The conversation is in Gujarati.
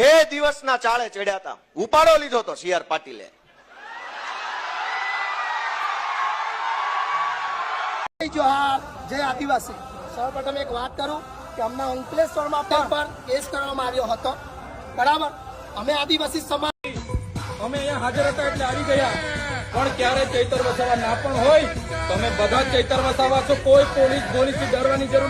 જે દિવસના ચાળે ચડ્યા હતા ઉપાડો લીધો તો CR પાટીલે. જોહાર જય આદિવાસી. સૌપ્રથમ એક વાત કરું કે અમને અંકલેશ્વરમાં પણ કેસ કરવામાં આવ્યો હતો. બરાબર, અમે આદિવાસી સમાજ અમે અહીંયા હાજર હતા એટલે આવી ગયા. પણ ક્યારે ચૈતર વસાવા ના પણ હોય તમે બધા ચૈતર વસાવા છો. કોઈ પોલીસ થી ડરવાની જરૂર નથી.